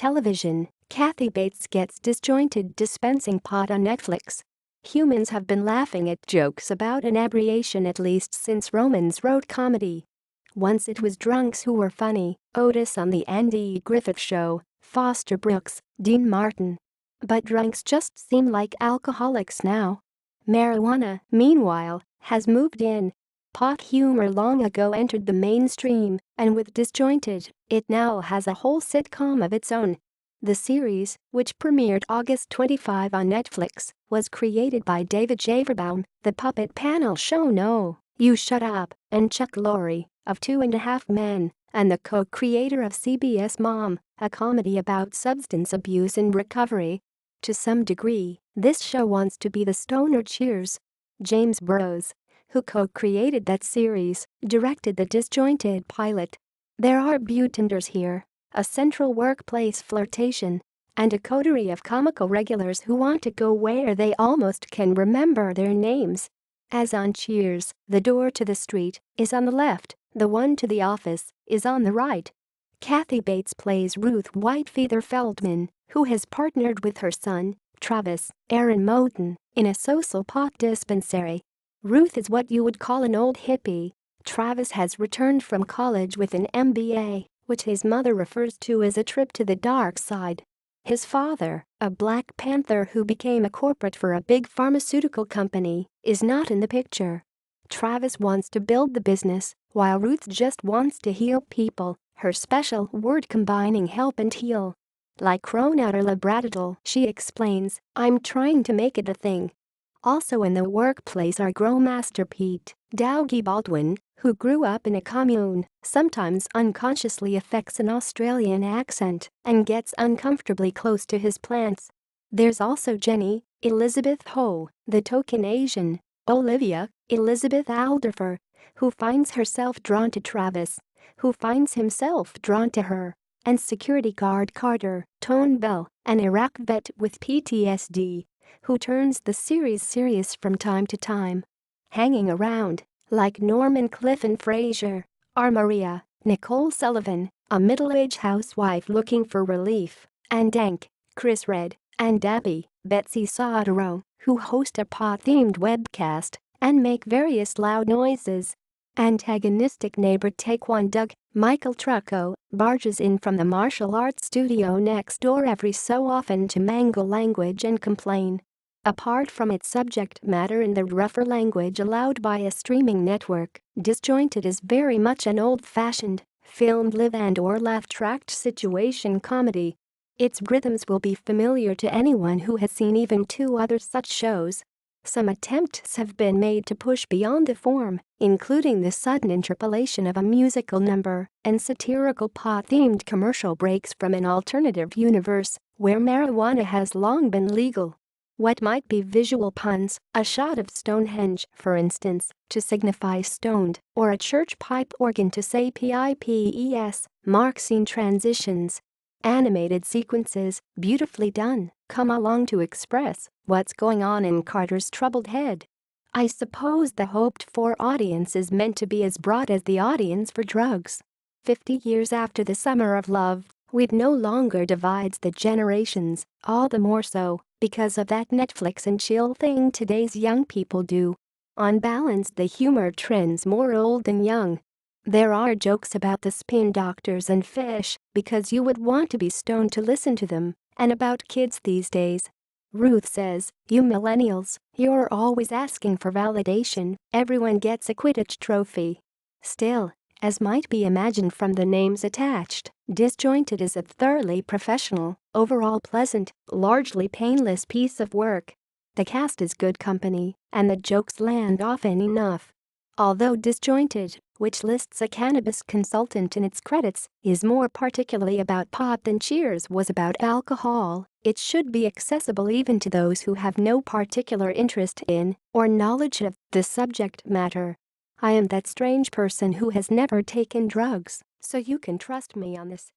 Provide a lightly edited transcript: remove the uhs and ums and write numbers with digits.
Television, Kathy Bates gets disjointed dispensing pot on Netflix. Humans have been laughing at jokes about inebriation at least since Romans wrote comedy. Once it was drunks who were funny, Otis on the Andy Griffith Show, Foster Brooks, Dean Martin. But drunks just seem like alcoholics now. Marijuana, meanwhile, has moved in. Pot humor long ago entered the mainstream, and with Disjointed, it now has a whole sitcom of its own. The series, which premiered August 25 on Netflix, was created by David Javerbaum, the puppet panel show No, You Shut Up, and Chuck Lorre, of 2.5 Men, and the co-creator of CBS Mom, a comedy about substance abuse and recovery. To some degree, this show wants to be the stoner Cheers. James Burrows, who co-created that series, directed the Disjointed pilot. There are butenders here, a central workplace flirtation, and a coterie of comical regulars who want to go where they almost can remember their names. As on Cheers, the door to the street is on the left, the one to the office is on the right. Kathy Bates plays Ruth Whitefeather Feldman, who has partnered with her son, Travis, Aaron Moten, in a social pot dispensary. Ruth is what you would call an old hippie. Travis has returned from college with an MBA, which his mother refers to as a trip to the dark side. His father, a Black Panther who became a corporate for a big pharmaceutical company, is not in the picture. Travis wants to build the business, while Ruth just wants to heal people, her special word combining help and heal. Like Cronut or Labradidol, she explains, I'm trying to make it a thing. Also in the workplace are Growmaster Pete, Dougie Baldwin, who grew up in a commune, sometimes unconsciously affects an Australian accent and gets uncomfortably close to his plants. There's also Jenny, Elizabeth Ho, the token Asian, Olivia, Elizabeth Alderfer, who finds herself drawn to Travis, who finds himself drawn to her, and security guard Carter, Tone Bell, an Iraq vet with PTSD, who turns the series serious from time to time. Hanging around, like Norman Cliff and Frasier, are Maria, Nicole Sullivan, a middle-aged housewife looking for relief, and Dank, Chris Redd, and Debbie, Betsy Sodero, who host a pot-themed webcast and make various loud noises. Antagonistic neighbor Taekwon Doug, Michael Trucco, barges in from the martial arts studio next door every so often to mangle language and complain. Apart from its subject matter in the rougher language allowed by a streaming network, Disjointed is very much an old-fashioned, filmed live and or laugh-tracked situation comedy. Its rhythms will be familiar to anyone who has seen even 2 other such shows. Some attempts have been made to push beyond the form, including the sudden interpolation of a musical number and satirical pot-themed commercial breaks from an alternative universe where marijuana has long been legal. What might be visual puns, a shot of Stonehenge, for instance, to signify stoned, or a church pipe organ to say PIPES, mark scene transitions. Animated sequences, beautifully done, come along to express what's going on in Carter's troubled head. I suppose the hoped-for audience is meant to be as broad as the audience for drugs. 50 years after the Summer of Love, it no longer divides the generations, all the more so because of that Netflix and chill thing today's young people do. On balance, the humor trends more old than young. There are jokes about the spin doctors and fish because you would want to be stoned to listen to them, and about kids these days. Ruth says, you millennials, you're always asking for validation, everyone gets a Quidditch trophy. Still, as might be imagined from the names attached, Disjointed is a thoroughly professional, overall pleasant, largely painless piece of work. The cast is good company, and the jokes land often enough. Although Disjointed, which lists a cannabis consultant in its credits, is more particularly about pot than Cheers was about alcohol, it should be accessible even to those who have no particular interest in or knowledge of the subject matter. I am that strange person who has never taken drugs, so you can trust me on this.